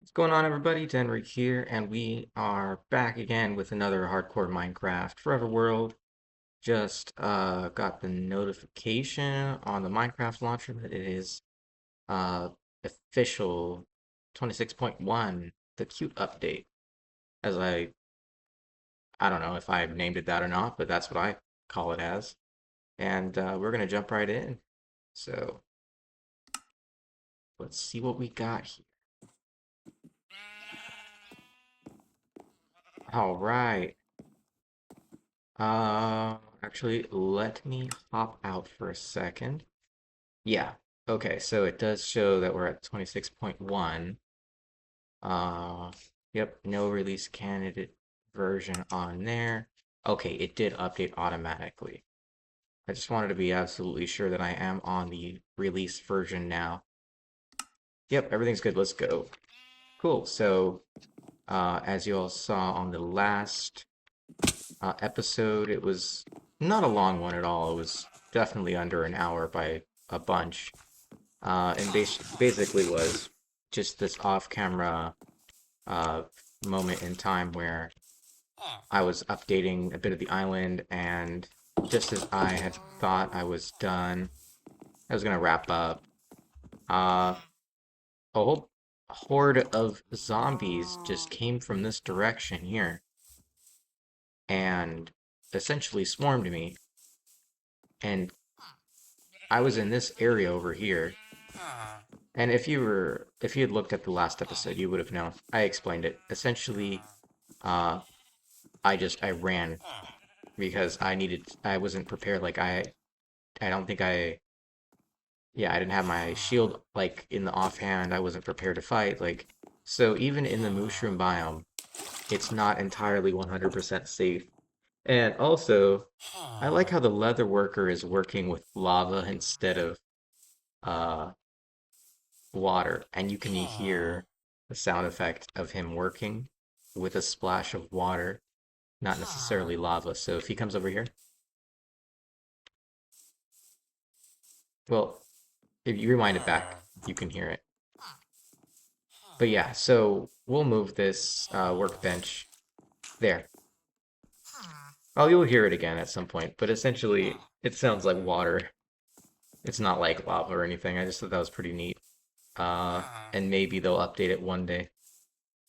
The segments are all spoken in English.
What's going on, everybody? Denrick here, and we are back again with another hardcore Minecraft Forever World. Just got the notification on the Minecraft launcher that it is uh official 26.1, the cute update. As I don't know if I named it that or not, but that's what I call it as. And we're gonna jump right in. So let's see what we got here. All right. Actually, let me hop out for a second. Yeah. Okay, so it does show that we're at 26.1. Uh, yep, no release candidate version on there. Okay, it did update automatically. I just wanted to be absolutely sure that I am on the release version now. Yep, everything's good. Let's go. Cool. So, as you all saw on the last episode, it was not a long one at all. It was definitely under an hour by a bunch. And basically was just this off-camera uh, moment in time where I was updating a bit of the island, and just as I had thought I was done, I was gonna wrap up. A whole horde of zombies just came from this direction here and essentially swarmed me. And I was in this area over here. And if you had looked at the last episode, you would have known. I explained it. Essentially, uh, I ran because I wasn't prepared. I don't think I didn't have my shield like in the offhand. I wasn't prepared to fight. So even in the mushroom biome, it's not entirely 100% safe. And also, I like how the leather worker is working with lava instead of uh water, and you can hear the sound effect of him working with a splash of water, not necessarily lava. So if he comes over here, well, if you rewind it back, you can hear it. But yeah, so we'll move this workbench there. Oh, you'll hear it again at some point, but essentially it sounds like water. It's not like lava or anything. I just thought that was pretty neat. And maybe they'll update it one day,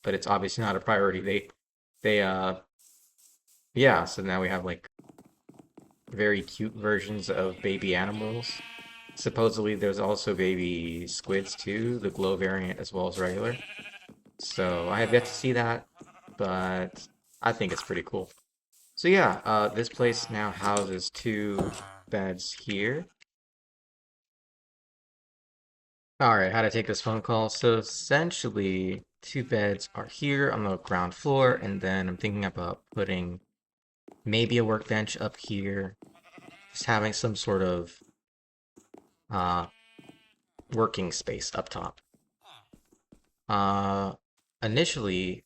but it's obviously not a priority. They yeah, so now we have like very cute versions of baby animals. Supposedly, there's also baby squids too, the glow variant as well as regular. So I have yet to see that, but I think it's pretty cool. So yeah, this place now houses two beds here. All right, how to take this phone call. So essentially, two beds are here on the ground floor, and then I'm thinking about putting maybe a workbench up here, just having some sort of uh, working space up top. Uh, Initially,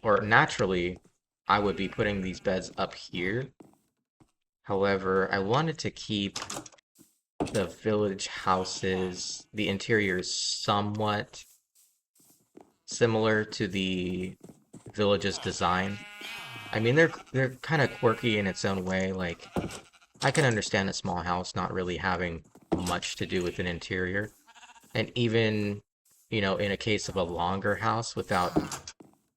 or naturally, I would be putting these beds up here. However, I wanted to keep the village houses, the interiors somewhat similar to the village's design. I mean, they're kind of quirky in its own way. Like, I can understand a small house not really having much to do with an interior. And even, in a case of a longer house without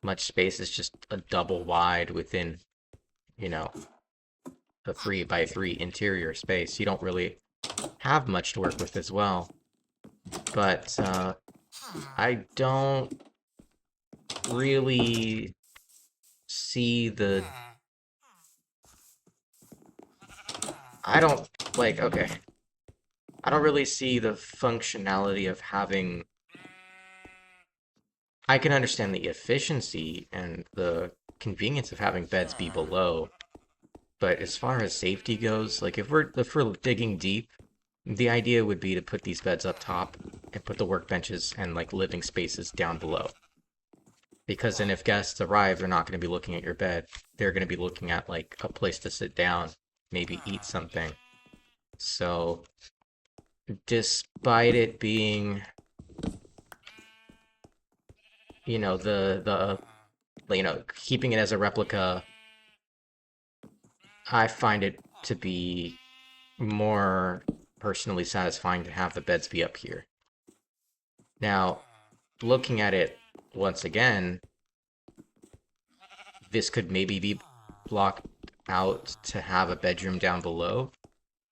much space, it's just a double wide within, you know, a 3 by 3 interior space. You don't really have much to work with as well. But I don't really see the. I don't okay. I don't really see the functionality of having. I can understand the efficiency and the convenience of having beds be below, but as far as safety goes, like if we're digging deep, the idea would be to put these beds up top and put the workbenches and like living spaces down below. Because then if guests arrive, they're not going to be looking at your bed. They're going to be looking at like a place to sit down, maybe eat something. So, despite it being you know, keeping it as a replica, I find it to be more personally satisfying to have the beds be up here. Now, looking at it once again, this could maybe be blocked out to have a bedroom down below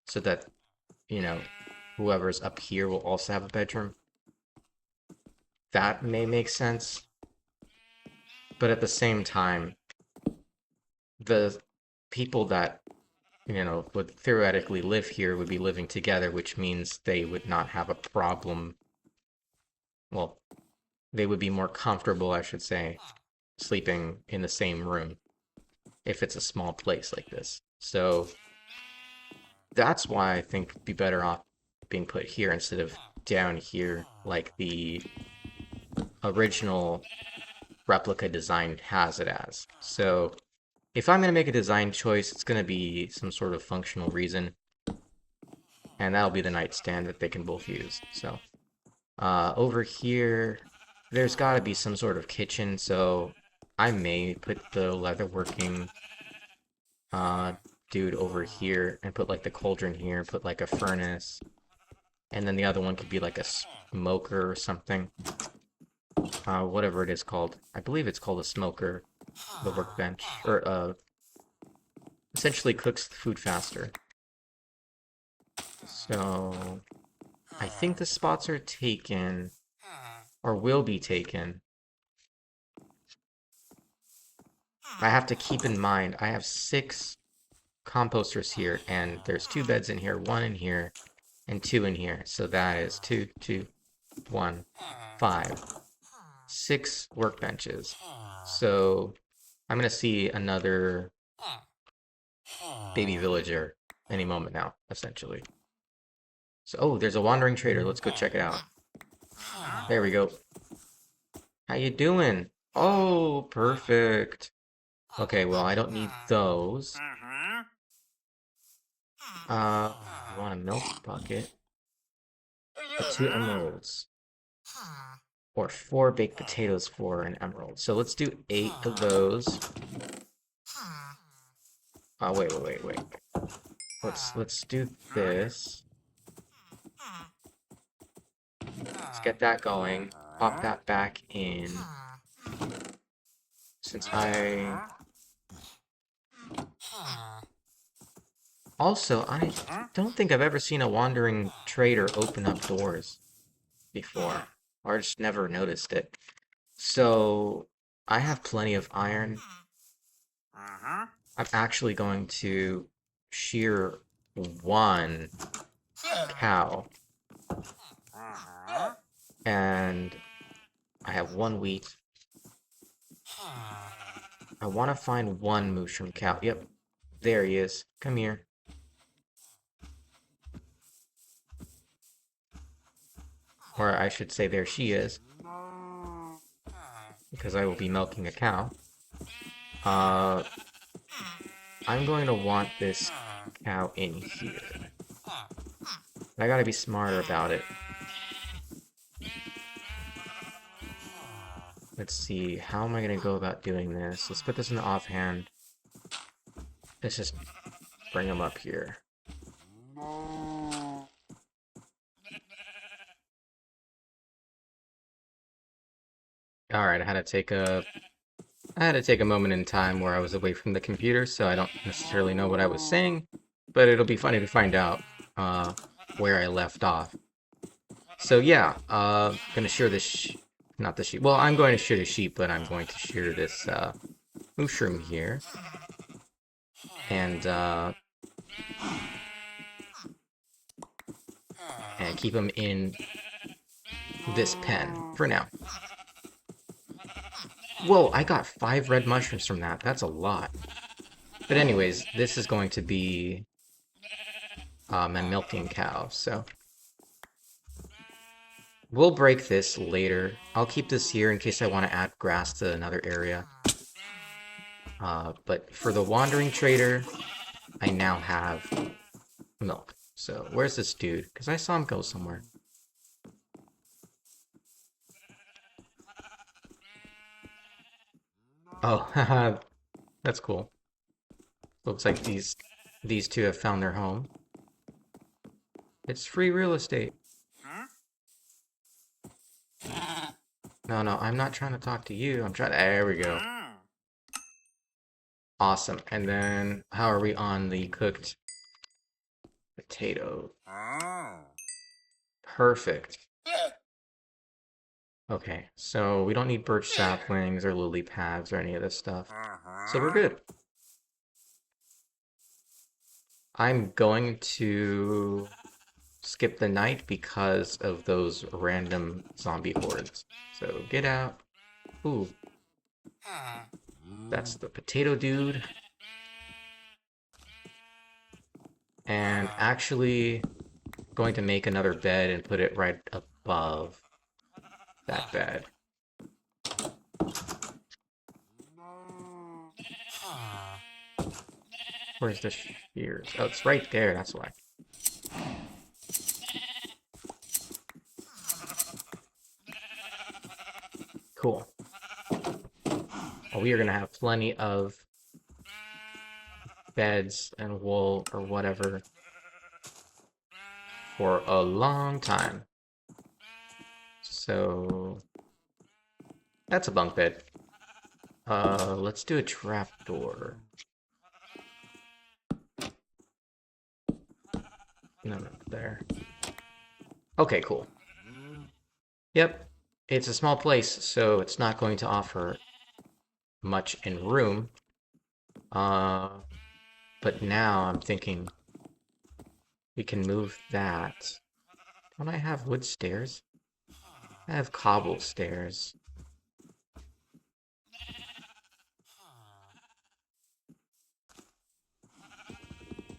so that, you know, whoever's up here will also have a bedroom. That may make sense. But at the same time, the people that, would theoretically live here would be living together, which means they would not have a problem. Well, they would be more comfortable, I should say, sleeping in the same room if it's a small place like this. So that's why I think it'd be better off being put here instead of down here like the original replica design has it as. So if I'm going to make a design choice, it's going to be some sort of functional reason. And that'll be the nightstand that they can both use. So over here, there's got to be some sort of kitchen. So I may put the leatherworking dude over here and put like the cauldron here, put like a furnace. And then the other one could be like a smoker or something. Whatever it is called. I believe it's called a smoker, the workbench. Or essentially cooks the food faster. So I think the spots are taken, or will be taken. I have to keep in mind, I have 6 composters here, and there's 2 beds in here, 1 in here, and 2 in here. So that is 2, 2, 1, 5, 6 workbenches. So I'm going to see another baby villager any moment now, essentially. So, oh, there's a wandering trader. Let's go check it out. There we go. How you doing? Oh, perfect. Okay, well, I don't need those. I want a milk bucket. 2 emeralds. Or 4 baked potatoes for an emerald. So let's do 8 of those. Wait. Let's do this. Let's get that going. Pop that back in. Since I... Also, I don't think I've ever seen a wandering trader open up doors before. Or just never noticed it. So, I have plenty of iron. I'm actually going to shear 1 cow. And I have 1 wheat. I want to find 1 mushroom cow. Yep, there he is. Come here. Or I should say there she is. Because I will be milking a cow. I'm going to want this cow in here. I gotta be smarter about it. Let's see, how am I gonna go about doing this? Let's put this in the offhand. Let's just bring him up here. Alright, I had to take a moment in time where I was away from the computer, so I don't necessarily know what I was saying, but it'll be funny to find out where I left off. So yeah, gonna shear this, not the sheep. Well, I'm going to shear the sheep, but I'm going to shear this mushroom here, and keep him in this pen for now. Whoa, I got 5 red mushrooms from that. That's a lot. But anyways, this is going to be my milking cow, so we'll break this later. I'll keep this here in case I want to add grass to another area. But for the wandering trader, I now have milk. So where's this dude? Because I saw him go somewhere. Oh, haha, that's cool. Looks like these two have found their home. It's free real estate. No, no, I'm not trying to talk to you. I'm trying. There we go. Awesome. And then how are we on the cooked potato? Perfect. Okay, so we don't need birch saplings or lily pads or any of this stuff. So we're good. I'm going to skip the night because of those random zombie hordes. So get out. Ooh, that's the potato dude. And actually going to make another bed and put it right above that bed. Where's the shears? Oh, it's right there, that's why. Cool. Well, we are gonna have plenty of beds and wool or whatever for a long time. So that's a bunk bed. Let's do a trapdoor. No, no, there. Okay, cool. Yep, it's a small place, so it's not going to offer much in room. But now I'm thinking we can move that. Don't I have wood stairs? I have cobble stairs.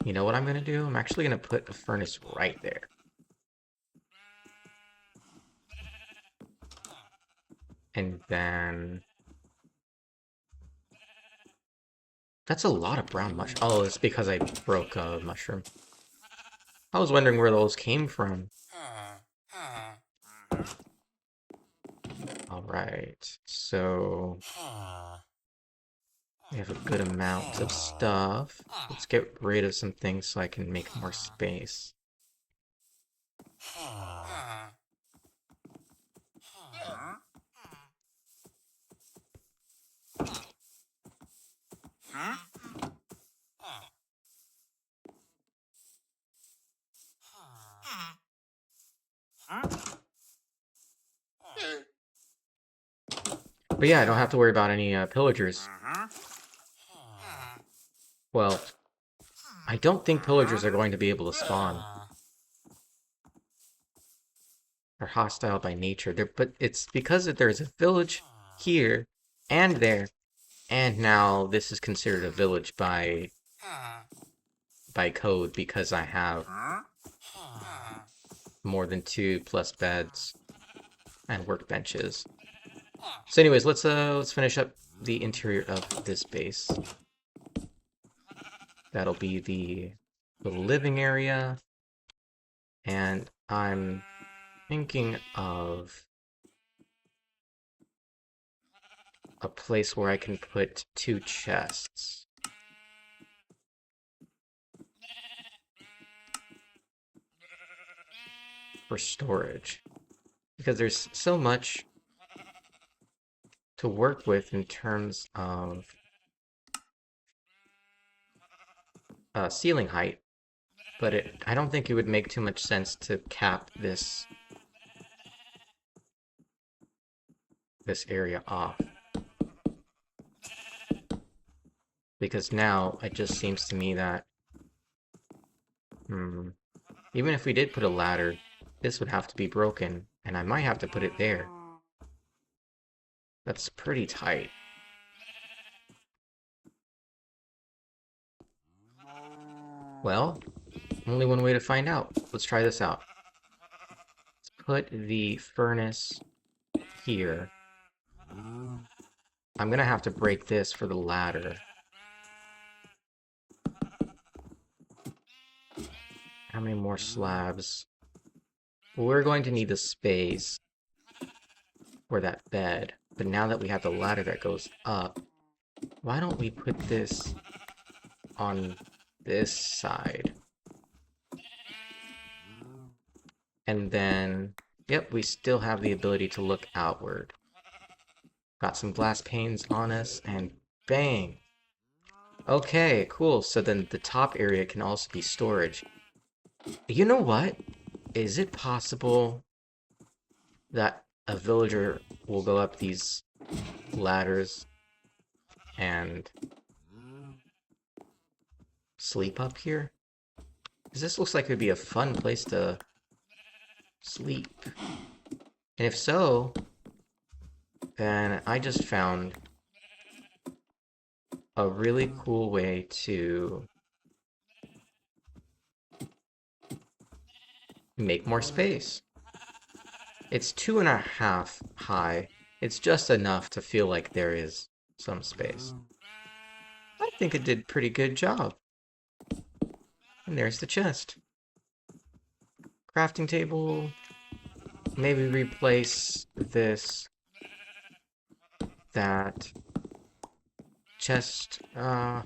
You know what I'm gonna do? I'm actually gonna put a furnace right there. And then... That's a lot of brown mushroom. Oh, it's because I broke a mushroom. I was wondering where those came from. Alright, so... we have a good amount of stuff. Let's get rid of some things so I can make more space. But yeah, I don't have to worry about any pillagers. Well, I don't think pillagers are going to be able to spawn. They're hostile by nature. But it's because that there's a village here and there, and now this is considered a village by code because I have more than 2+ beds and workbenches. So anyways, let's finish up the interior of this base. That'll be the living area. And I'm thinking of a place where I can put 2 chests. For storage. Because there's so much to work with in terms of ceiling height, but I don't think it would make too much sense to cap this area off. Because now it just seems to me that even if we did put a ladder, this would have to be broken, and I might have to put it there. That's pretty tight. Well, only one way to find out. Let's try this out. Let's put the furnace here. I'm gonna have to break this for the ladder. How many more slabs? We're going to need the space for that bed. But now that we have the ladder that goes up, Why don't we put this on this side? And then, yep, we still have the ability to look outward. Got some glass panes on us, and bang! Okay, cool. So then the top area can also be storage. You know what? Is it possible that a villager will go up these ladders and sleep up here? Because this looks like it would be a fun place to sleep. And if so, then I just found a really cool way to make more space. It's 2.5 high. It's just enough to feel like there is some space. I think it did a pretty good job. And there's the chest. Crafting table. Maybe replace this, that chest. I'm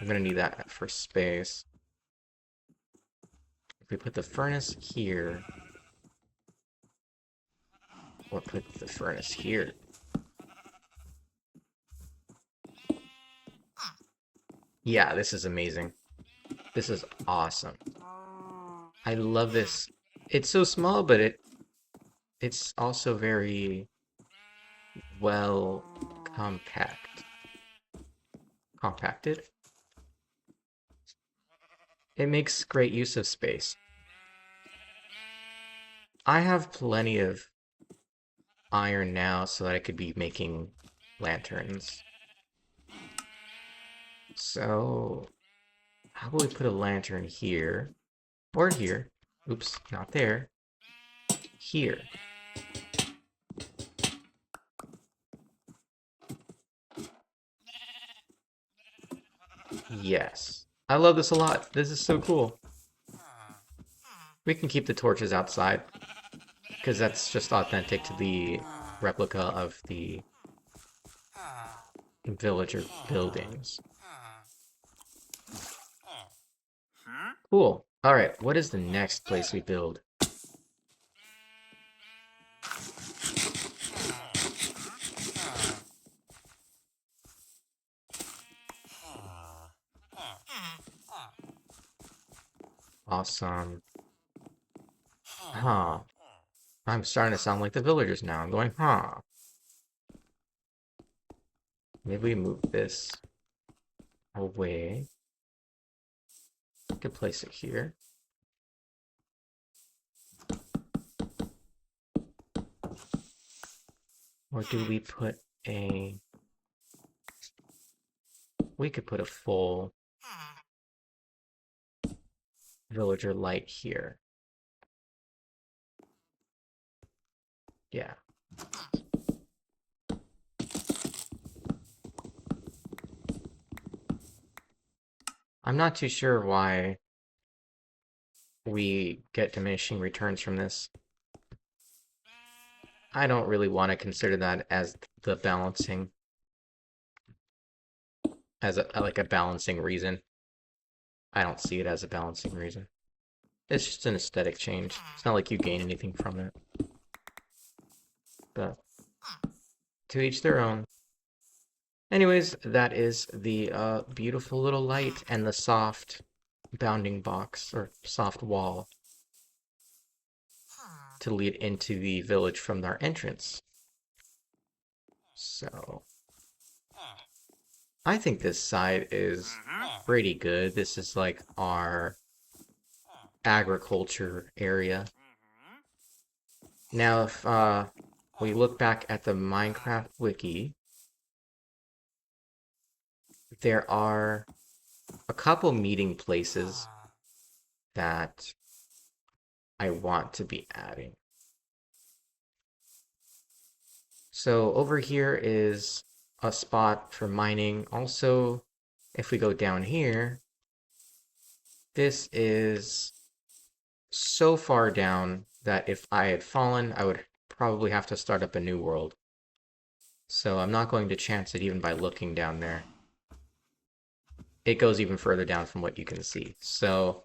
gonna need that for space. If we put the furnace here, or put the furnace here. Yeah, this is amazing. This is awesome. I love this. It's so small, but it's also very well compacted. It makes great use of space. I have plenty of iron now so that I could be making lanterns. So, how about we put a lantern here? Or here. Oops, not there. Here. Yes. I love this a lot. This is so cool. We can keep the torches outside, because that's just authentic to the replica of the villager buildings. Cool. Alright, what is the next place we build? Awesome. Huh. I'm starting to sound like the villagers now. I'm going, huh. Maybe we move this away. We could place it here. Or do we put a... We could put a full villager light here. Yeah. I'm not too sure why we get diminishing returns from this. I don't really want to consider that as the balancing, as like a balancing reason. I don't see it as a balancing reason. It's just an aesthetic change. It's not like you gain anything from it. But to each their own. Anyways, that is the beautiful little light and the soft bounding box or soft wall to lead into the village from our entrance. So I think this side is pretty good. This is like our agriculture area. Now, if we look back at the Minecraft wiki, there are a couple meeting places that I want to be adding. So over here is a spot for mining. Also, if we go down here, this is so far down that if I had fallen, I would probably have to start up a new world. So I'm not going to chance it even by looking down there. it goes even further down from what you can see. So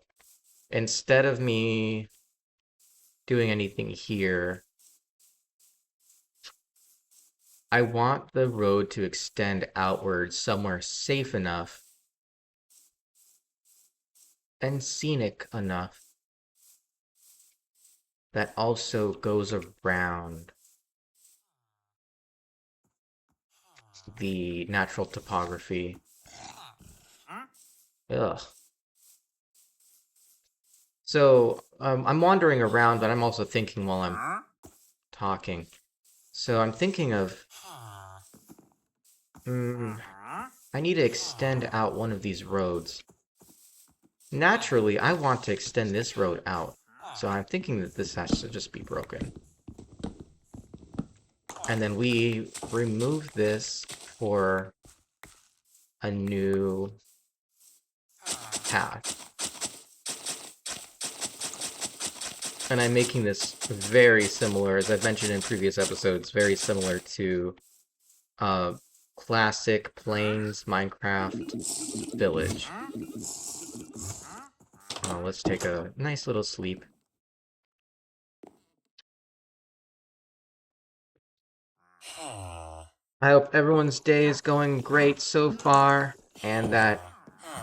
instead of me doing anything here, I want the road to extend outward somewhere safe enough and scenic enough that also goes around the natural topography. Ugh. So I'm wandering around, but I'm also thinking while I'm talking. So I'm thinking of, I need to extend out one of these roads. Naturally, I want to extend this road out. So I'm thinking that this has to just be broken. And then we remove this for a new path. And I'm making this very similar, as I've mentioned in previous episodes, very similar to classic Plains Minecraft village. Let's take a nice little sleep. I hope everyone's day is going great so far, and that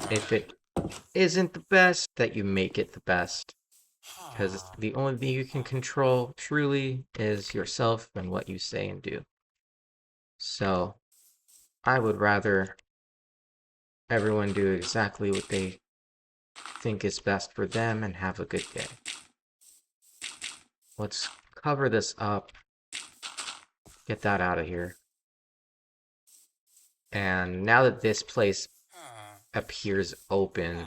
if it isn't the best, that you make it the best. Because the only thing you can control truly is yourself and what you say and do. So I would rather everyone do exactly what they think is best for them and have a good day. Let's cover this up, get that out of here. And now that this place appears open,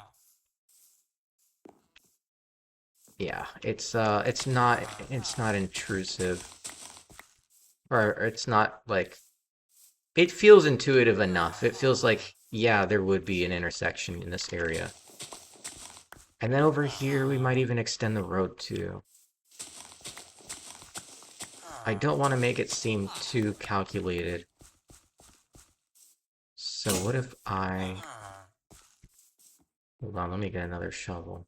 yeah, it's not intrusive, or it's not like, it feels intuitive enough. It feels like, yeah, there would be an intersection in this area. And then over here, we might even extend the road too. I don't want to make it seem too calculated. So what if I... Hold on, let me get another shovel.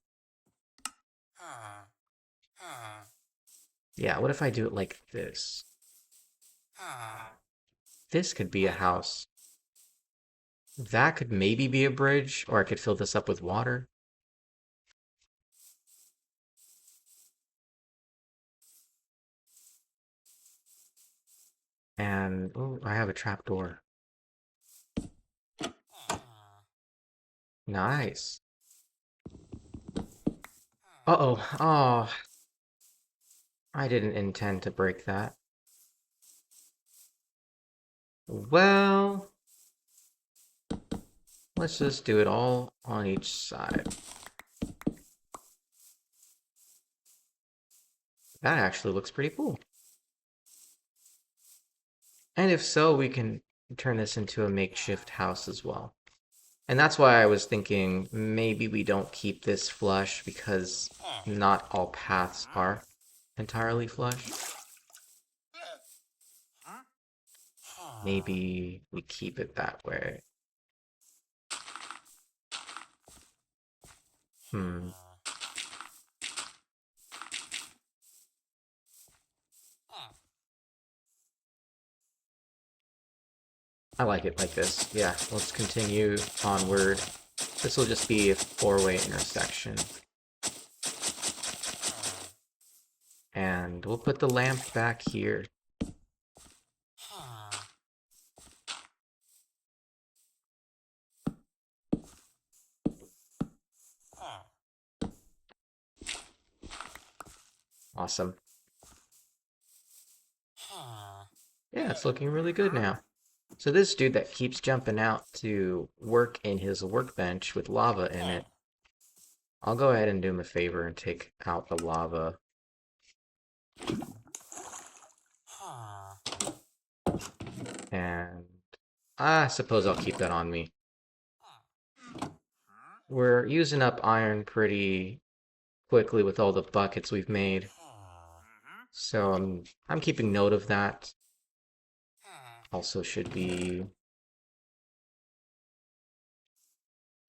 Yeah, what if I do it like this? This could be a house. That could maybe be a bridge, or I could fill this up with water. And, oh, I have a trapdoor. Nice. Uh-oh. Oh, I didn't intend to break that. Well, let's just do it all on each side. That actually looks pretty cool. And if so, we can turn this into a makeshift house as well. And that's why I was thinking maybe we don't keep this flush, because not all paths are entirely flush. Maybe we keep it that way. I like it like this. Yeah, let's continue onward. This will just be a four-way intersection. And we'll put the lamp back here. Awesome. Yeah, it's looking really good now. So this dude that keeps jumping out to work in his workbench with lava in it, I'll go ahead and do him a favor and take out the lava. And I suppose I'll keep that on me. We're using up iron pretty quickly with all the buckets we've made. So I'm keeping note of that. Also should be...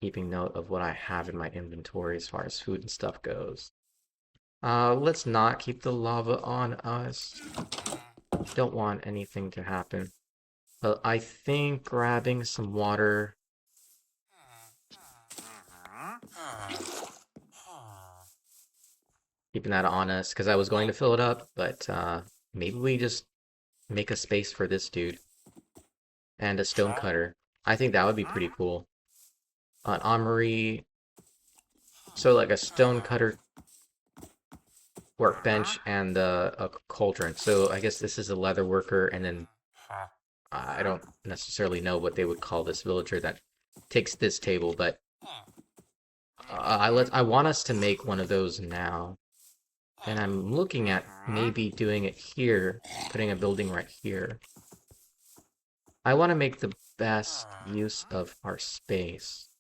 keeping note of what I have in my inventory as far as food and stuff goes. Let's not keep the lava on us. Don't want anything to happen. But I think grabbing some water. Keeping that on us, because I was going to fill it up, but maybe we just make a space for this dude. And a stone cutter. I think that would be pretty cool. An armory. So like a stone cutter workbench and a cauldron. So I guess this is a leather worker, and then I don't necessarily know what they would call this villager that takes this table, but I want us to make one of those now. And I'm looking at maybe doing it here, putting a building right here. I want to make the best use of our space.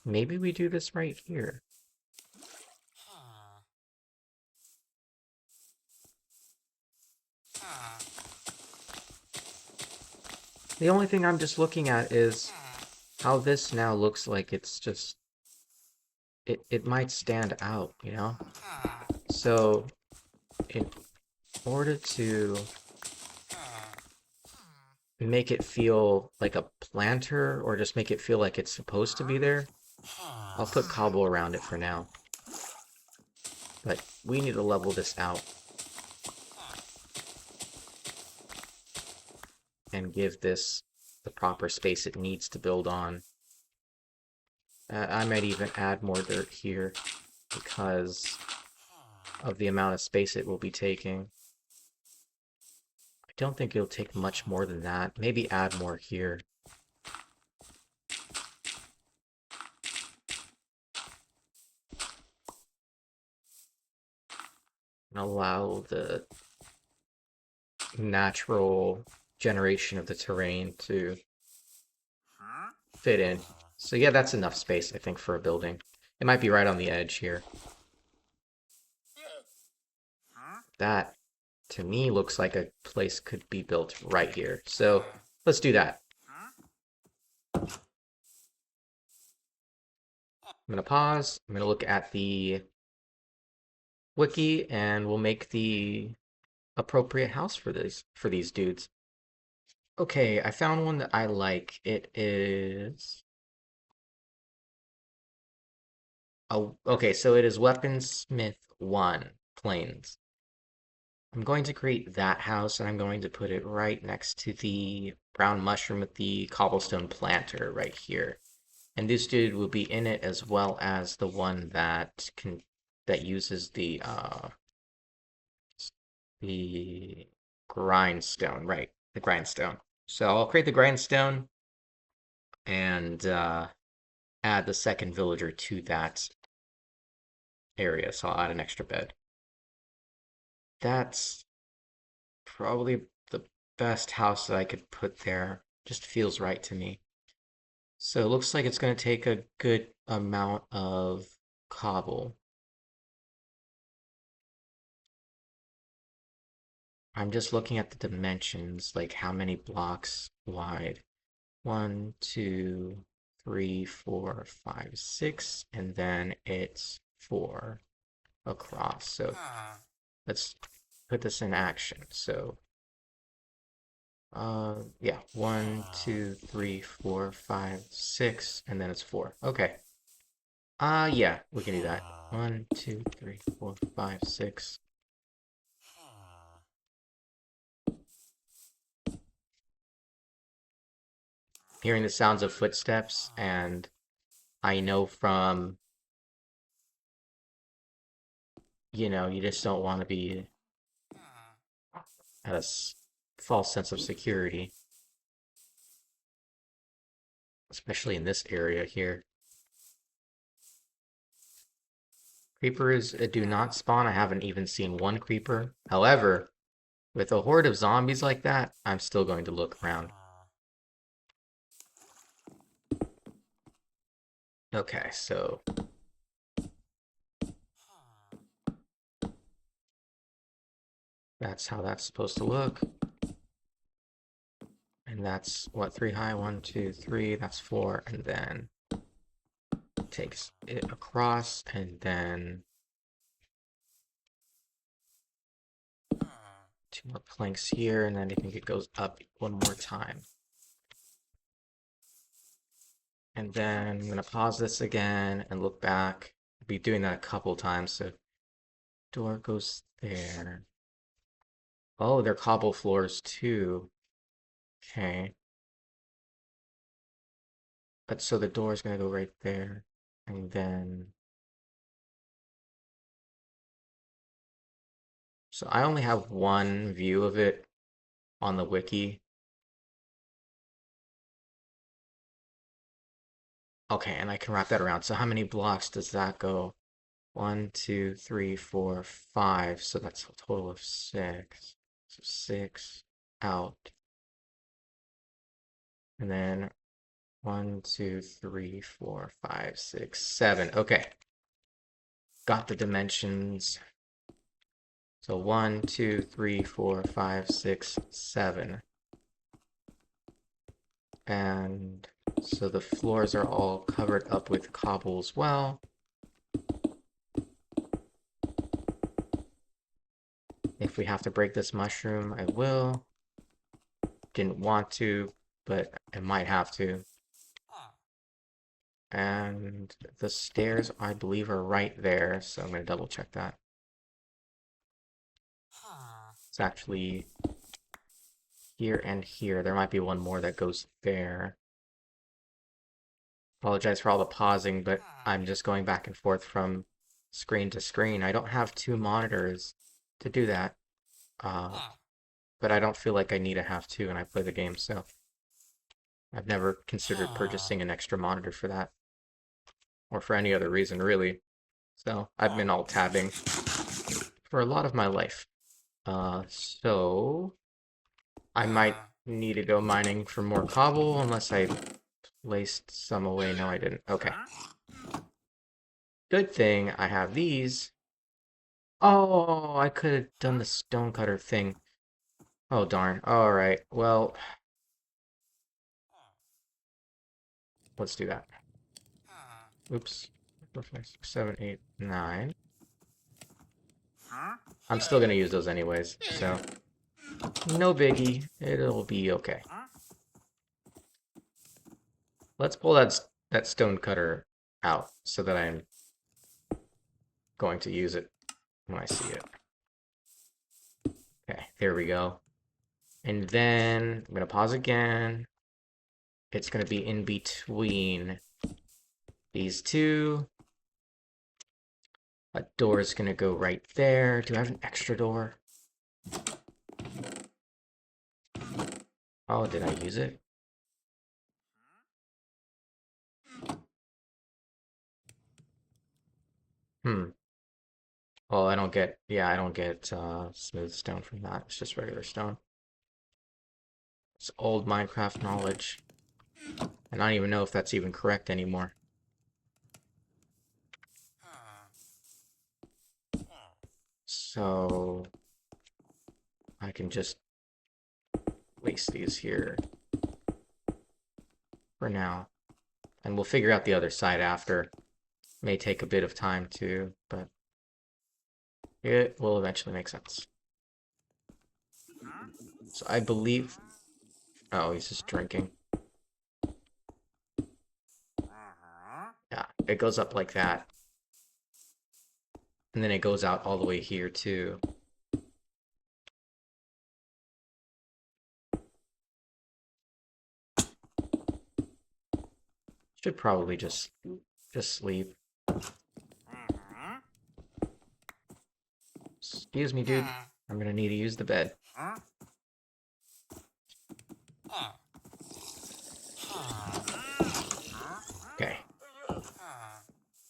Maybe we do this right here. The only thing I'm just looking at is how this now looks like it's just it might stand out, you know? So in order to make it feel like a planter or just make it feel like it's supposed to be there, I'll put cobble around it for now. But we need to level this out and give this the proper space it needs to build on. I might even add more dirt here because of the amount of space it will be taking. I don't think it'll take much more than that. Maybe add more here. And allow the natural generation of the terrain to fit in. So yeah, that's enough space, I think, for a building. It might be right on the edge here. That, to me, looks like a place could be built right here. So let's do that. I'm gonna pause. I'm gonna look at the wiki, and we'll make the appropriate house for these dudes. Okay, I found one that I like. It is... Oh, okay, so it is Weaponsmith 1, Plains. I'm going to create that house, and I'm going to put it right next to the brown mushroom with the cobblestone planter right here. And this dude will be in it as well as the one that uses the grindstone, right? The grindstone. So I'll create the grindstone and add the second villager to that area. So I'll add an extra bed. That's probably the best house that I could put there. Just feels right to me. So it looks like it's going to take a good amount of cobble. I'm just looking at the dimensions, like how many blocks wide. 1, 2, 3, 4, 5, 6, and then it's 4 across. So let's put this in action. So yeah, 1, 2, 3, 4, 5, 6, and then it's 4. Okay. Yeah, we can do that. 1, 2, 3, 4, 5, 6. Hearing the sounds of footsteps, and I know from, you just don't want to be at a false sense of security, especially in this area here. Creepers do not spawn. I haven't even seen one creeper. However, with a horde of zombies like that, I'm still going to look around. Okay, so that's how that's supposed to look. And that's what, 3 high, 1, 2, 3, that's 4, and then takes it across, and then 2 more planks here, and then I think it goes up one more time. And then I'm gonna pause this again and look back. I'll be doing that a couple times, so door goes there. Oh, they're cobble floors too. Okay. But so the door is gonna go right there, and then so I only have one view of it on the wiki. Okay, and I can wrap that around. So how many blocks does that go? 1, 2, 3, 4, 5. So that's a total of 6. So 6 out. And then 1, 2, 3, 4, 5, 6, 7. Okay. Got the dimensions. So 1, 2, 3, 4, 5, 6, 7. And so the floors are all covered up with cobble as well. If we have to break this mushroom, I will. Didn't want to, but I might have to. And the stairs, I believe, are right there, so I'm going to double check that. It's actually here and here. There might be one more that goes there. Apologize for all the pausing, but I'm just going back and forth from screen to screen. I don't have 2 monitors to do that, but I don't feel like I need to have 2 when I play the game, so I've never considered purchasing an extra monitor for that, or for any other reason, really. So I've been all tabbing for a lot of my life. So I might need to go mining for more cobble unless I placed some away. No, I didn't. Okay. Good thing I have these. Oh, I could have done the stonecutter thing. Oh, darn. All right. Well, let's do that. Oops. 4, 5, 6, 7, 8, 9. I'm still going to use those anyways, so no biggie. It'll be okay. Let's pull that stone cutter out so that I'm going to use it when I see it. Okay, there we go. And then I'm going to pause again. It's going to be in between these two. A door is going to go right there. Do I have an extra door? Oh, did I use it? Well, I don't get, yeah, I don't get smooth stone from that. It's just regular stone. It's old Minecraft knowledge. And I don't even know if that's even correct anymore. So I can just place these here for now. And we'll figure out the other side after. May take a bit of time too, but it will eventually make sense. So I believe... Oh, he's just drinking. Yeah, it goes up like that. And then it goes out all the way here too. Should probably just sleep. Excuse me, dude. I'm gonna need to use the bed. Okay.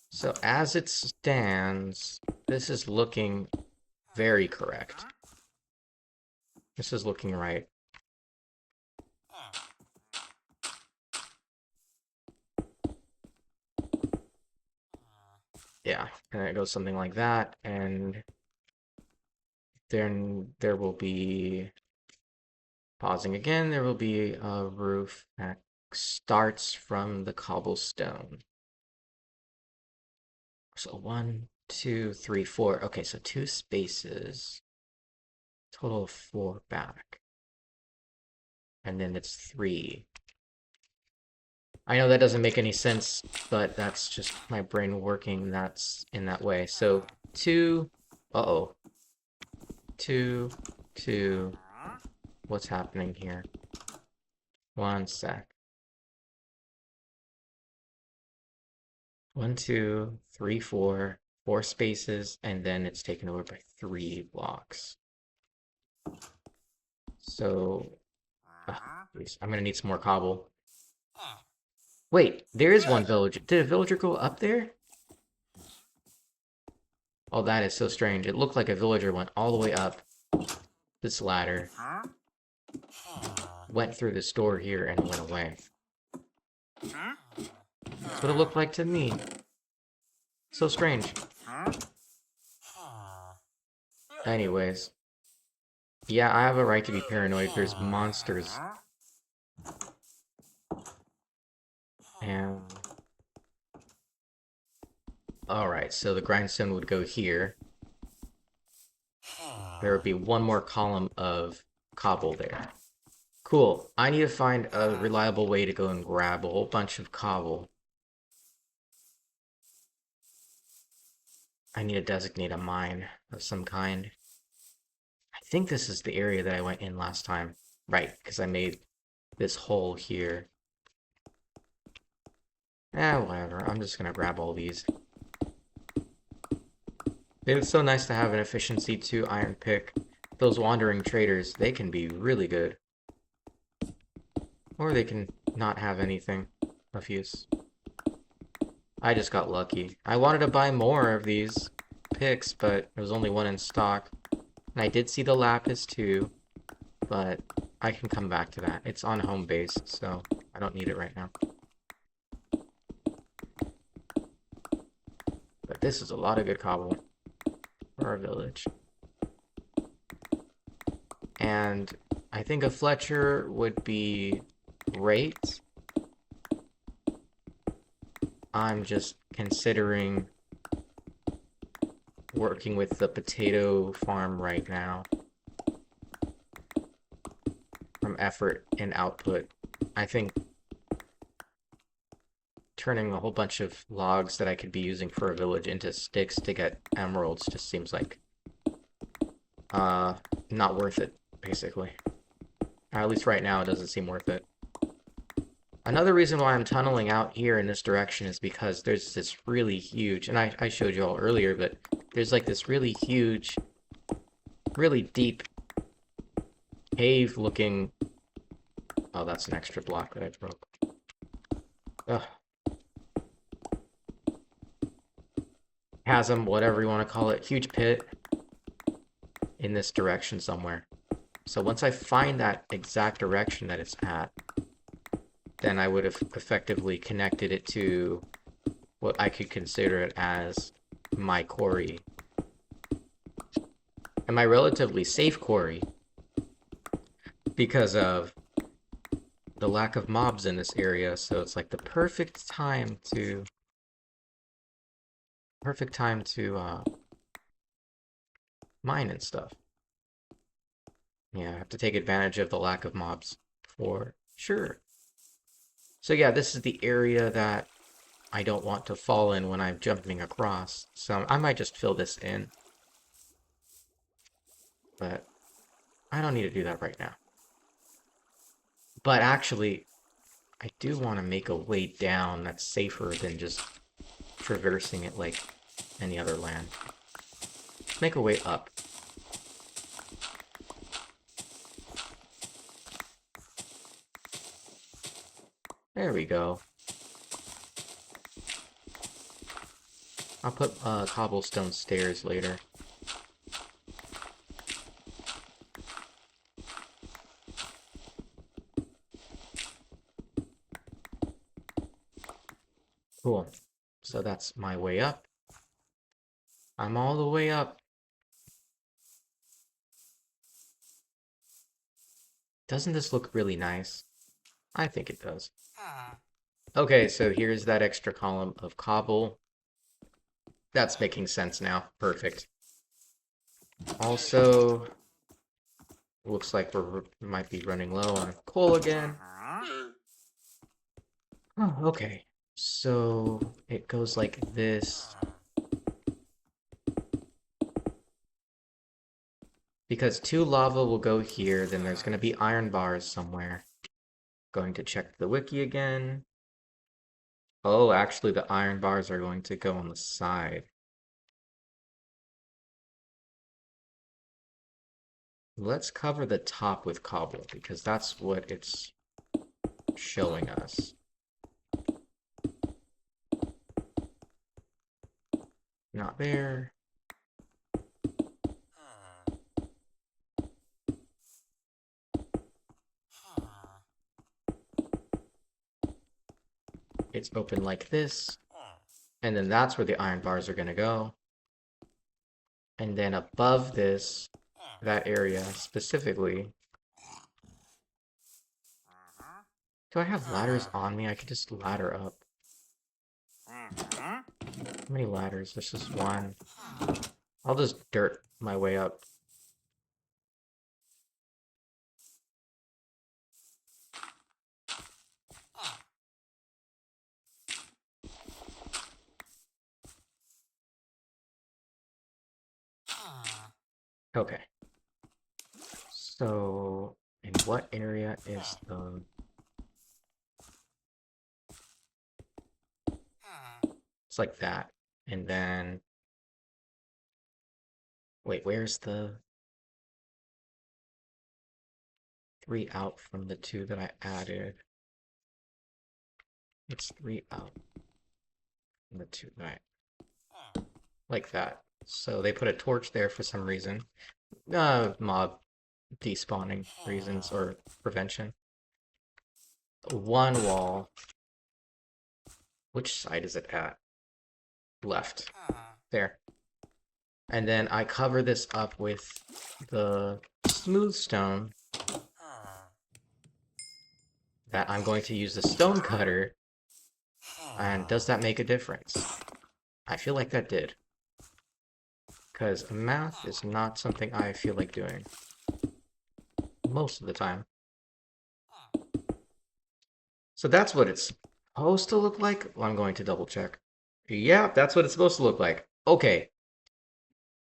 So as it stands, this is looking very correct. This is looking right. Yeah, and it goes something like that, and then there will be Pausing again, there will be a roof that starts from the cobblestone. So 1, 2, 3, 4. Okay, so 2 spaces. Total of 4 back. And then it's 3. I know that doesn't make any sense, but that's just my brain working that's in that way. So 2, uh-oh. 2, 2. What's happening here? 1 sec. 1, 2, 3, 4. 4 spaces, and then it's taken over by 3 blocks. So, geez, I'm gonna need some more cobble. Wait, there is one villager. Did a villager go up there? Oh, that is so strange. It looked like a villager went all the way up this ladder, went through this door here, and went away. That's what it looked like to me. So strange. Anyways. Yeah, I have a right to be paranoid. There's monsters. And... Alright, so the grindstone would go here. There would be one more column of cobble there. Cool. I need to find a reliable way to go and grab a whole bunch of cobble. I need to designate a mine of some kind. I think this is the area that I went in last time. Right, because I made this hole here. Whatever. I'm just gonna grab all these. It's so nice to have an efficiency 2 iron pick. Those wandering traders, they can be really good. Or they can not have anything of use. I just got lucky. I wanted to buy more of these picks, but there was only one in stock. And I did see the lapis too, but I can come back to that. It's on home base, so I don't need it right now. But this is a lot of good cobble for our village. And I think a Fletcher would be great. I'm just considering working with the potato farm right now. From effort and output. I think turning a whole bunch of logs that I could be using for a village into sticks to get emeralds just seems like not worth it, basically. At least right now it doesn't seem worth it. Another reason why I'm tunneling out here in this direction is because there's this really huge, and I showed you all earlier, but there's like this really huge, really deep cave-looking... Oh, that's an extra block that I broke. Ugh. Chasm, whatever you want to call it, huge pit in this direction somewhere. So once I find that exact direction that it's at, then I would have effectively connected it to what I could consider it as my quarry. And my relatively safe quarry, because of the lack of mobs in this area, so it's like the perfect time to mine and stuff. Yeah, I have to take advantage of the lack of mobs for sure. So yeah, this is the area that I don't want to fall in when I'm jumping across. So I might just fill this in. But I don't need to do that right now. But actually, I do want to make a way down that's safer than just traversing it like any other land. Let's make a way up. There we go. I'll put cobblestone stairs later. Cool. So that's my way up. I'm all the way up. Doesn't this look really nice? I think it does. Okay, so here's that extra column of cobble. That's making sense now. Perfect. Also, looks like we might be running low on coal again. Oh, okay. So it goes like this. Because 2 lava will go here, then there's going to be iron bars somewhere. Going to check the wiki again. Oh, actually the iron bars are going to go on the side. Let's cover the top with cobble, because that's what it's showing us. Not there. It's open like this. And then that's where the iron bars are going to go. And then above this, that area specifically. Do I have ladders on me? I could just ladder up. How many ladders? There's just one. I'll just dirt my way up. Okay. So, in what area is the... It's like that. And then... Wait, where's the... 3 out from the 2 that I added? It's 3 out from the 2 that I... Like that. So they put a torch there for some reason. Mob despawning reasons or prevention. 1 wall. Which side is it at? Left. There. And then I cover this up with the smooth stone that I'm going to use the stone cutter. And does that make a difference? I feel like that did. Because math is not something I feel like doing most of the time. So that's what it's supposed to look like. Well, I'm going to double check. Yeah, that's what it's supposed to look like. Okay.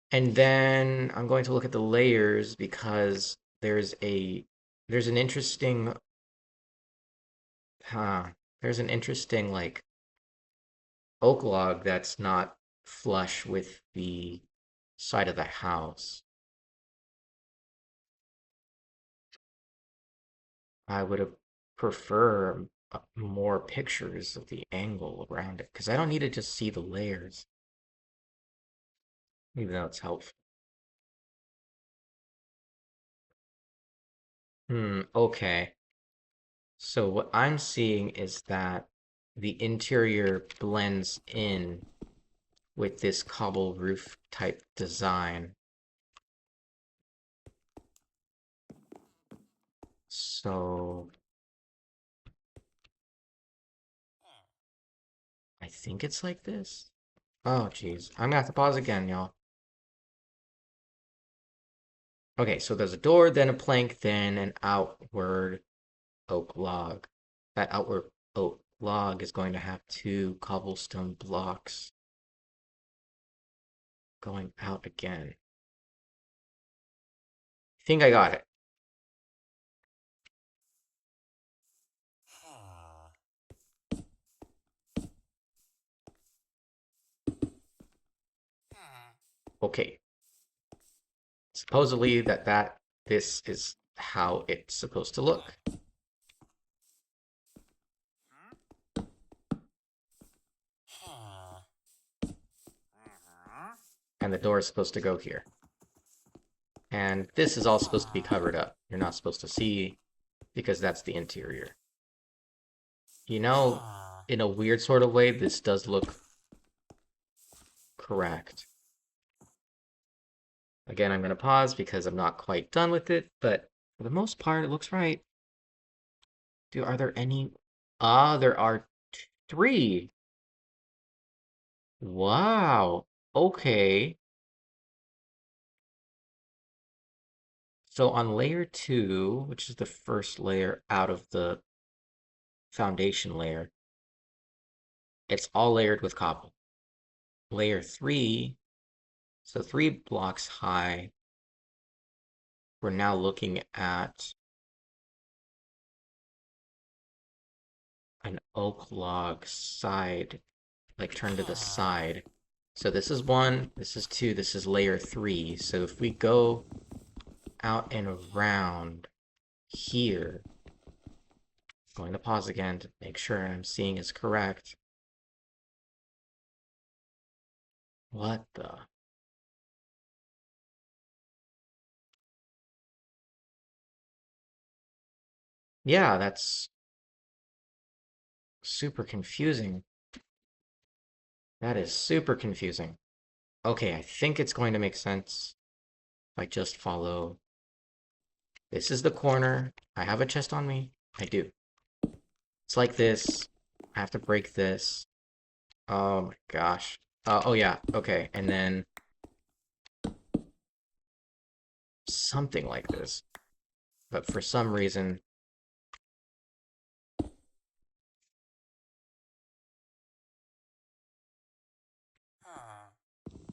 And then I'm going to look at the layers because there's an interesting there's an interesting like oak log that's not flush with the side of the house. I would have prefer more pictures of the angle around it because I don't need to just see the layers, even though it's helpful. Okay. So what I'm seeing is that the interior blends in with this cobble roof type design. So I think it's like this. Oh, geez. I'm gonna have to pause again, y'all. Okay, so there's a door, then a plank, then an outward oak log. That outward oak log is going to have 2 cobblestone blocks going out again. I think I got it. Okay. Supposedly this is how it's supposed to look. And the door is supposed to go here. And this is all supposed to be covered up. You're not supposed to see because that's the interior. You know, in a weird sort of way, this does look correct. Again, I'm going to pause because I'm not quite done with it, but For the most part, it looks right. Are there any? Ah, there are three. Wow. Okay. So on layer two, which is the first layer out of the foundation layer, it's all layered with cobble. Layer three, so 3 blocks high, we're now looking at an oak log side, like turned to the side. So this is one, this is two, this is layer three. So if we go out and around here, going to pause again to make sure I'm seeing is correct. What the? Yeah, that's super confusing. That is super confusing. Okay, I think it's going to make sense if I just follow. This is the corner. I have a chest on me. I do. It's like this. I have to break this. Oh my gosh. Oh yeah, okay. And then something like this. But for some reason,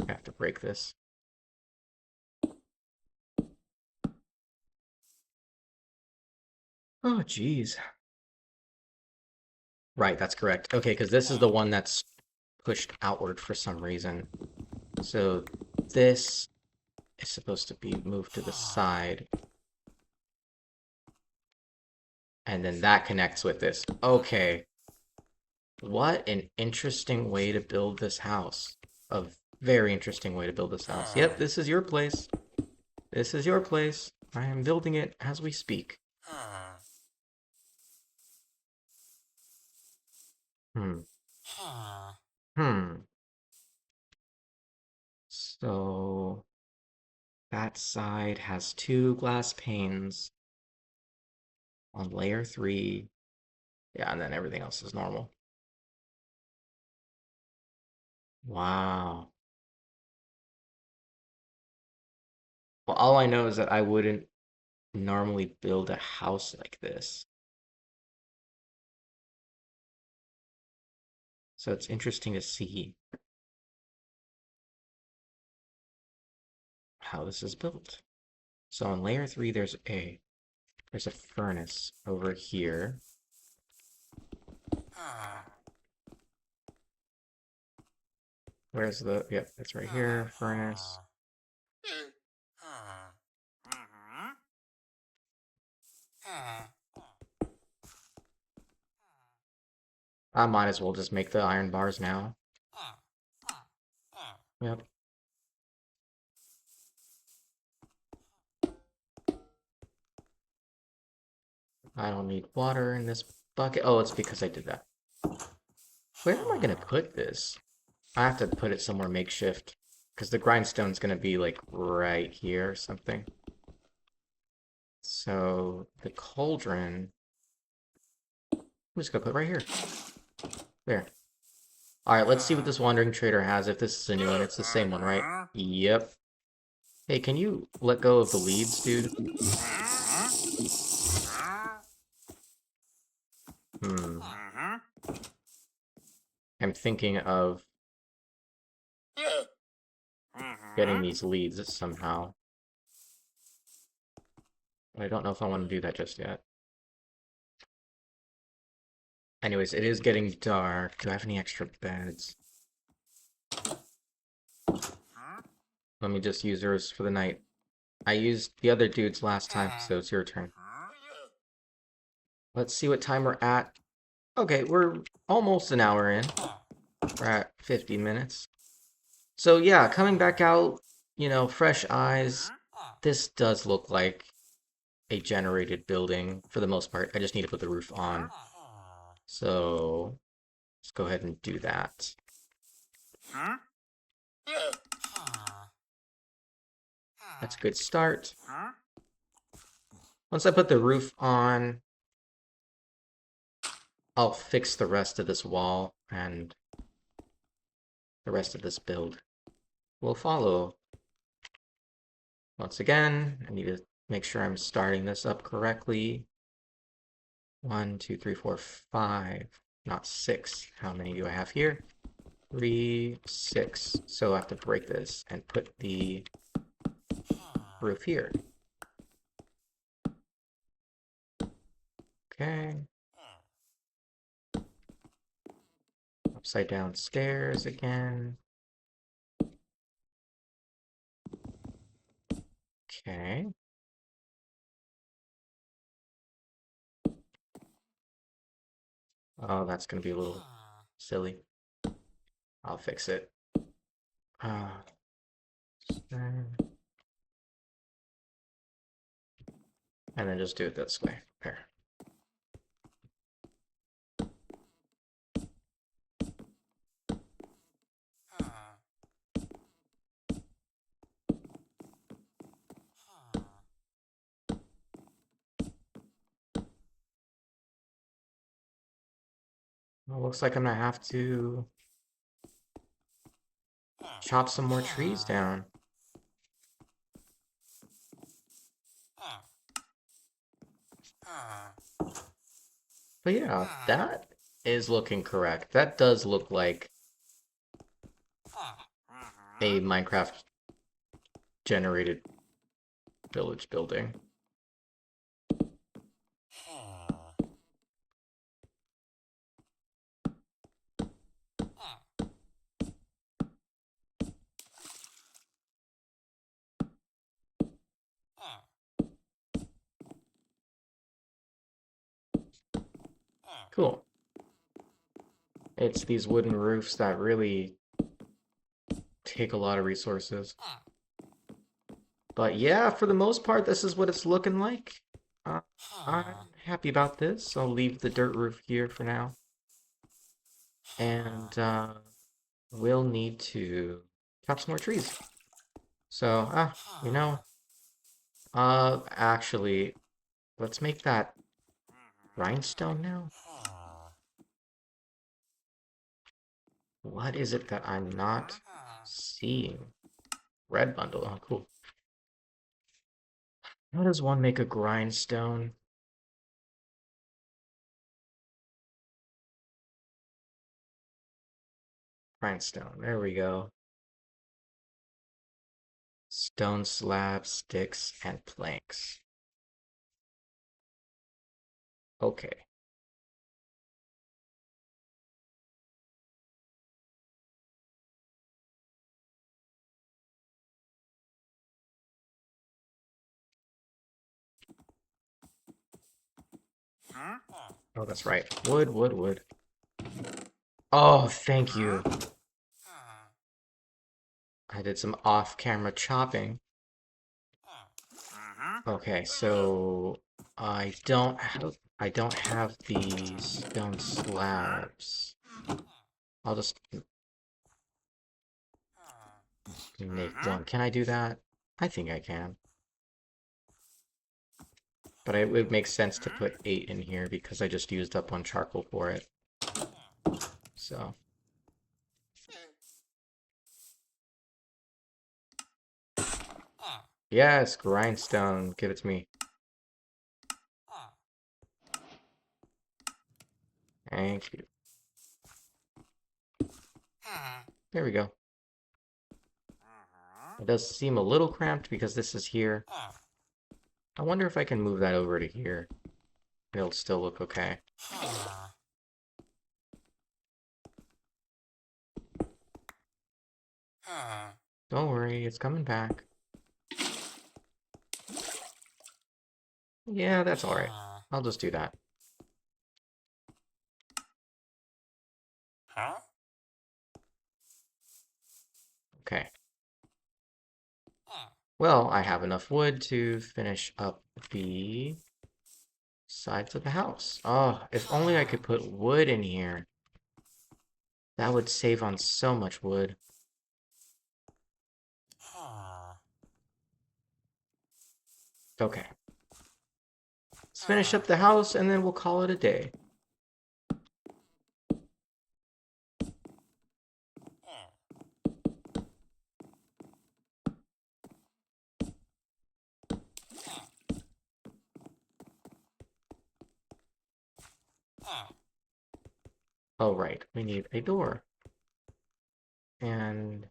I have to break this. Oh, geez. Right, that's correct. Okay, because this is the one that's pushed outward for some reason. So this is supposed to be moved to the side. And then that connects with this. Okay. What an interesting way to build this house. A very interesting way to build this house. Yep, this is your place. This is your place. I am building it as we speak. Hmm. Hmm. So that side has 2 glass panes on layer 3. Yeah, and then everything else is normal. Wow. Well, all I know is that I wouldn't normally build a house like this. So it's interesting to see how this is built. So on layer 3, there's a furnace over here. Where's the, yep, it's right here, furnace. I might as well just make the iron bars now. Yep. I don't need water in this bucket. Oh, it's because I did that. Where am I gonna put this? I have to put it somewhere makeshift. Because the grindstone's gonna be like right here or something. So the cauldron, I'm just gonna put right here. There. Alright, let's see what this wandering trader has. If this is a new one, it's the same one, right? Yep. Hey, can you let go of the leads, dude? Hmm. I'm thinking of getting these leads somehow. But I don't know if I want to do that just yet. Anyways, it is getting dark. Do I have any extra beds? Let me just use yours for the night. I used the other dude's last time, so it's your turn. Let's see what time we're at. Okay, we're almost an hour in. We're at 50 minutes. So yeah, coming back out, fresh eyes. This does look like a generated building for the most part. I just need to put the roof on. So let's go ahead and do that. That's a good start. Once I put the roof on, I'll fix the rest of this wall, and the rest of this build will follow. Once again, I need to make sure I'm starting this up correctly. 1, 2, 3, 4, 5, not 6. How many do I have here? 3, 6. So I have to break this and put the roof here. Okay. Upside down stairs again. Okay. Oh, that's going to be a little silly. I'll fix it. And then just do it this way. There. Well, looks like I'm gonna have to chop some more trees down. But yeah, that is looking correct. That does look like a Minecraft generated village building. Cool. It's these wooden roofs that really take a lot of resources. But yeah, for the most part, this is what it's looking like. I'm happy about this. I'll leave the dirt roof here for now. And we'll need to chop some more trees. So, you know, actually, let's make that rhinestone now. What is it that I'm not seeing? Red bundle. Oh, cool. How does one make a grindstone? Grindstone. There we go. Stone slabs, sticks, and planks. Okay. Oh, that's right. Wood, wood, wood. Oh, thank you. I did some off-camera chopping. Okay, so I don't have the stone slabs. I'll just make one. Can I do that? I think I can. But it would make sense to put 8 in here because I just used up one charcoal for it. So. Yes, grindstone. Give it to me. Thank you. There we go. It does seem a little cramped because this is here. I wonder if I can move that over to here. It'll still look okay. Don't worry, it's coming back. Yeah, that's alright. I'll just do that. Okay. Well, I have enough wood to finish up the sides of the house. Oh, if only I could put wood in here. That would save on so much wood. Okay. Let's finish up the house and then we'll call it a day. Oh, right. We need a door. And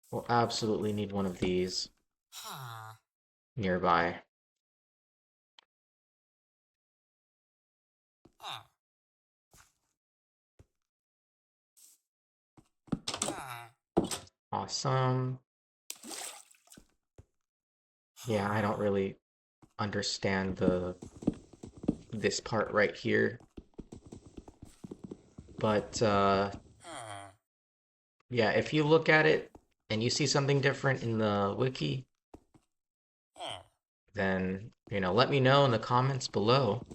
we'll absolutely need one of these nearby. Awesome. Yeah, I don't really understand this part right here. But yeah, if you look at it and you see something different in the wiki, then, let me know in the comments below.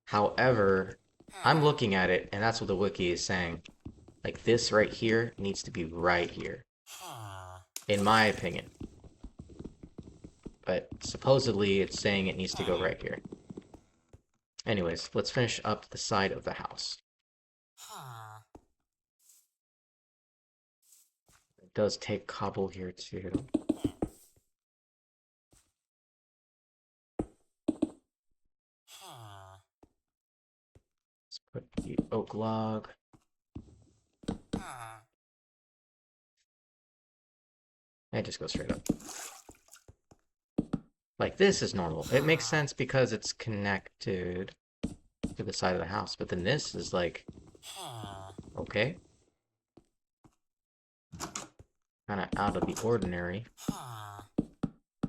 However, I'm looking at it and that's what the wiki is saying. Like this right here needs to be right here, in my opinion. But supposedly it's saying it needs to go right here. Anyways, let's finish up the side of the house. It does take cobble here too. Let's put the oak log. And just go straight up. Like this is normal. It makes sense because it's connected to the side of the house. But then this is like, okay. Kind of out of the ordinary.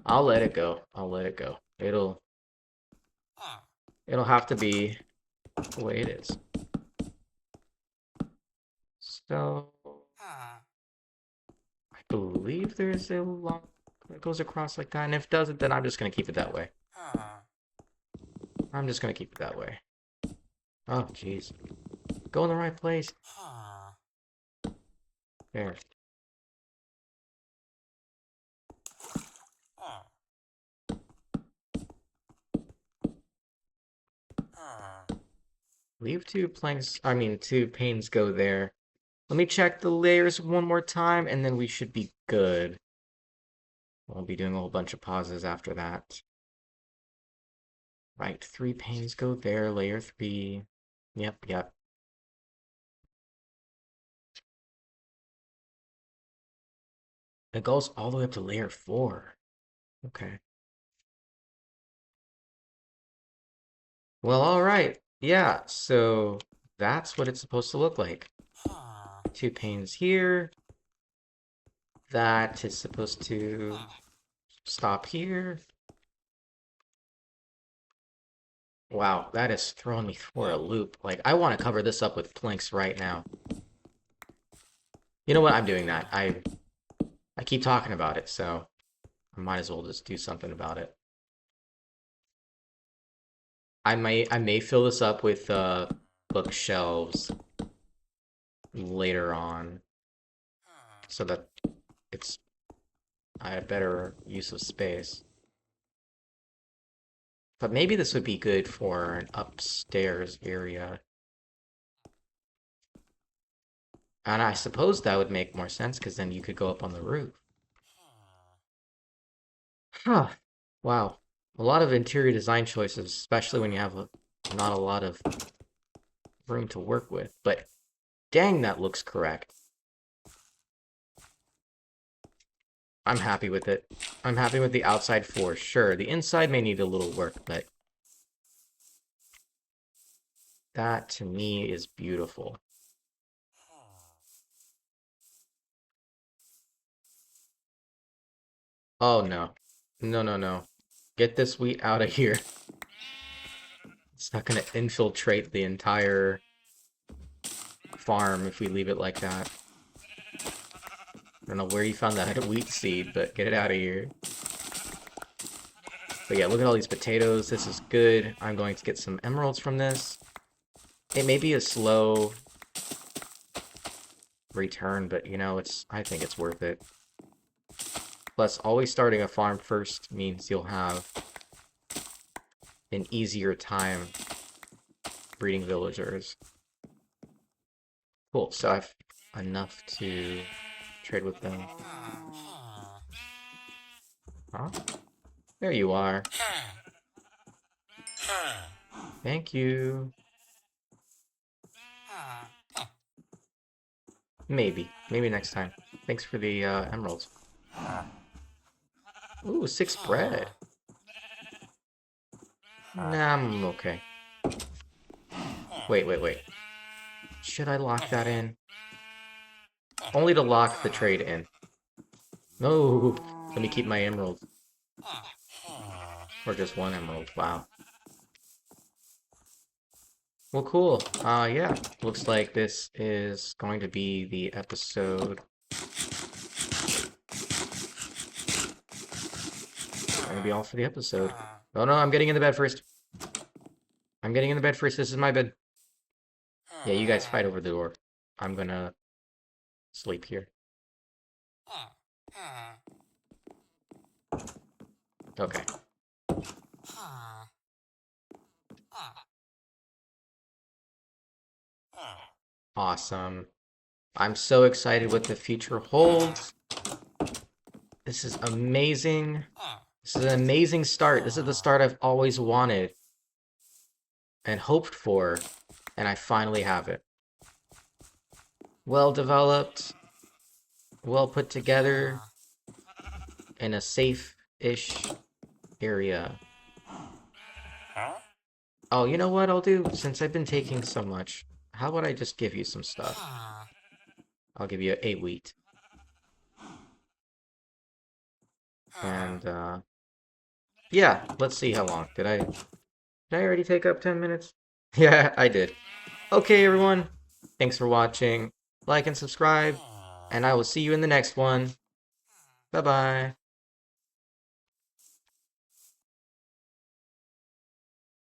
I'll let it go. I'll let it go. It'll have to be the way it is. So I believe there's a long that goes across like that, and if it doesn't, then I'm just gonna keep it that way. I'm just gonna keep it that way. Oh, jeez. Go in the right place. There. Leave two panes go there. Let me check the layers one more time, and then we should be good. Won't be doing a whole bunch of pauses after that. Right, 3 panes go there, layer 3. Yep. It goes all the way up to layer 4. Okay. Well, alright. Yeah, so that's what it's supposed to look like. 2 panes here. That is supposed to stop here. Wow, that is throwing me for a loop. Like, I want to cover this up with planks right now. You know what? I'm doing that. I keep talking about it, so I might as well just do something about it. I may fill this up with bookshelves later on, so that it's a better use of space. But maybe this would be good for an upstairs area. And I suppose that would make more sense, because then you could go up on the roof. Huh. Wow. A lot of interior design choices, especially when you have not a lot of room to work with. But dang, that looks correct. I'm happy with it. I'm happy with the outside for sure. The inside may need a little work, but that to me is beautiful. Oh no. No. Get this wheat out of here. It's not gonna infiltrate the entire farm if we leave it like that. I don't know where you found that wheat seed, but get it out of here. But yeah, look at all these potatoes. This is good. I'm going to get some emeralds from this. It may be a slow return, but I think it's worth it. Plus, always starting a farm first means you'll have an easier time breeding villagers. Cool, so I've enough to trade with them. Huh? There you are. Thank you. Maybe. Maybe next time. Thanks for the emeralds. Ooh, 6 bread. Nah, I'm okay. Wait. Should I lock that in? Only to lock the trade in. No, let me keep my emerald. Or just 1 emerald, wow. Well, cool. Yeah, looks like this is going to be the episode. Going to be all for the episode. Oh no, I'm getting in the bed first. I'm getting in the bed first. This is my bed. Yeah, you guys fight over the door. I'm gonna sleep here. Okay. Awesome. I'm so excited what the future holds. This is amazing. This is an amazing start. This is the start I've always wanted and hoped for, and I finally have it. Well developed, well put together, in a safe-ish area. Oh, you know what I'll do? Since I've been taking so much, how about I just give you some stuff? I'll give you 8 wheat. And, yeah, let's see how long. Did I already take up 10 minutes? Yeah, I did. Okay, everyone. Thanks for watching. Like and subscribe, and I will see you in the next one. Bye-bye.